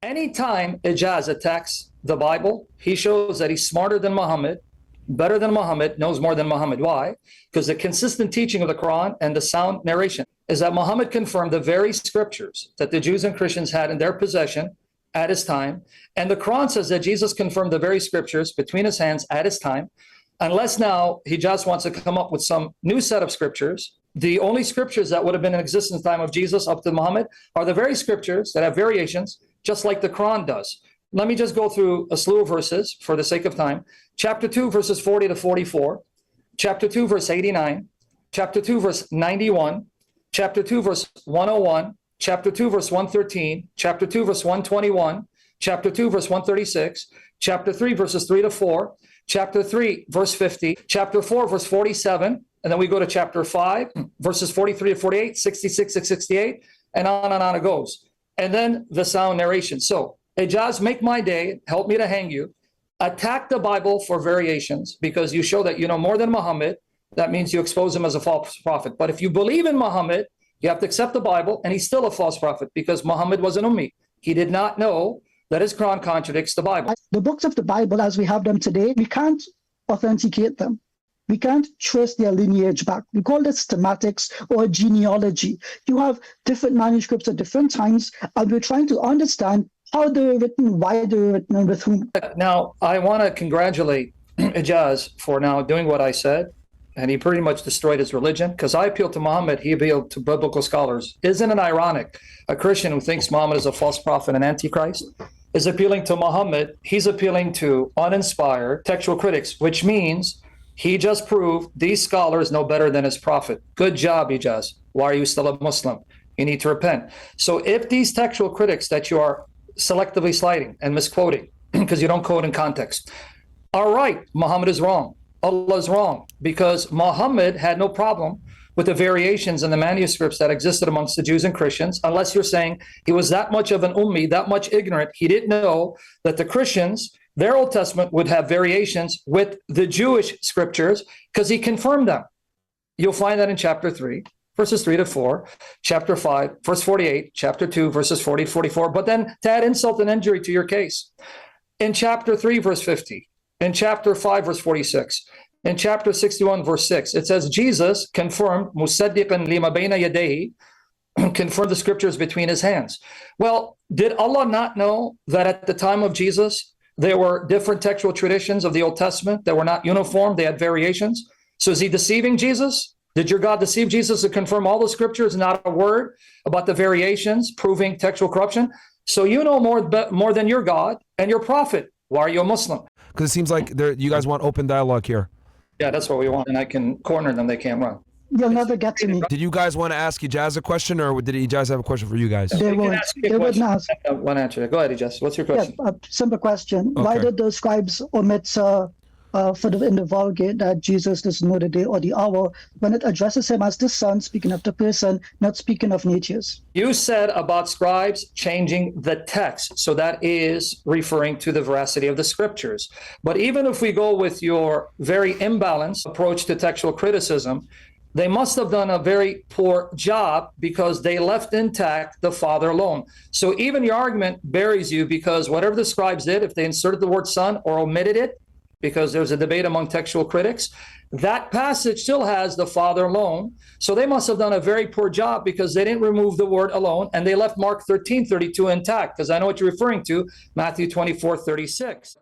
Anytime Ijaz attacks the Bible, he shows that he's smarter than Muhammad, better than Muhammad, knows more than Muhammad. Why? Because the consistent teaching of the Quran and the sound narration is that Muhammad confirmed the very scriptures that the Jews and Christians had in their possession at his time. And the Quran says that Jesus confirmed the very scriptures between his hands at his time. Unless now he just wants to come up with some new set of scriptures. The only scriptures that would have been in existence time of Jesus up to Muhammad are the very scriptures that have variations, just like the Quran does. Let me just go through a slew of verses for the sake of time. Chapter 2, verses 40 to 44. Chapter 2, verse 89. Chapter 2, verse 91. Chapter 2, verse 101. Chapter 2, verse 113. Chapter 2, verse 121. Chapter 2, verse 136. Chapter 3, verses 3 to 4. Chapter 3, verse 50. Chapter 4, verse 47. And then we go to chapter 5, verses 43 to 48, 66 to 68, and on it goes. And then the sound narration. So, Ijaz, make my day, help me to hang you. Attack the Bible for variations because you show that you know more than Muhammad. That means you expose him as a false prophet. But if you believe in Muhammad, you have to accept the Bible, and he's still a false prophet because Muhammad was an ummi. He did not know that his Quran contradicts the Bible. The books of the Bible, as we have them today, we can't authenticate them. We can't trace their lineage back. We call this thematics or genealogy. You have different manuscripts at different times, and we're trying to understand how they were written, why they were written, and with whom. Now, I want to congratulate Ijaz for now doing what I said, and he pretty much destroyed his religion, because I appealed to Muhammad, he appealed to biblical scholars. Isn't it ironic? A Christian who thinks Muhammad is a false prophet and antichrist is appealing to Muhammad. He's appealing to uninspired textual critics, which means he just proved these scholars know better than his prophet. Good job, Ijaz. Why are you still a Muslim? You need to repent. So if these textual critics that you are selectively slighting and misquoting, because you don't quote in context, are right, Muhammad is wrong. Allah is wrong, because Muhammad had no problem with the variations in the manuscripts that existed amongst the Jews and Christians, unless you're saying he was that much of an ummi, that much ignorant, he didn't know that the Christians, their Old Testament would have variations with the Jewish scriptures, because he confirmed them. You'll find that in chapter 3, verses 3 to 4, chapter 5, verse 48, chapter 2, verses 40 to 44. But then to add insult and injury to your case, in chapter 3, verse 50, in chapter 5, verse 46, in chapter 61, verse 6, it says, Jesus confirmed, musaddiqan lima bayna yadayhi, confirmed the scriptures between his hands. Well, did Allah not know that at the time of Jesus, there were different textual traditions of the Old Testament that were not uniform? They had variations. So is he deceiving Jesus? Did your God deceive Jesus to confirm all the scriptures, not a word about the variations, proving textual corruption? So you know more than your God and your prophet. Why are you a Muslim? Because it seems like you guys want open dialogue here. Yeah, that's what we want. And I can corner them. They can't run. You'll never get to me. Did you guys want to ask Ijaz a question, or did Ijaz have a question for you guys? They wouldn't ask. One answer. Go ahead, Ijaz. What's your question? Yeah, a simple question. Okay. Why did the scribes omit in the Vulgate that Jesus doesn't know the day or the hour when it addresses him as the son, speaking of the person, not speaking of natures? You said about scribes changing the text. So that is referring to the veracity of the scriptures. But even if we go with your very imbalanced approach to textual criticism, they must have done a very poor job because they left intact the Father alone. So even your argument buries you, because whatever the scribes did, if they inserted the word son or omitted it, because there's a debate among textual critics, that passage still has the Father alone. So they must have done a very poor job because they didn't remove the word alone, and they left Mark 13:32 intact, because I know what you're referring to, Matthew 24:36.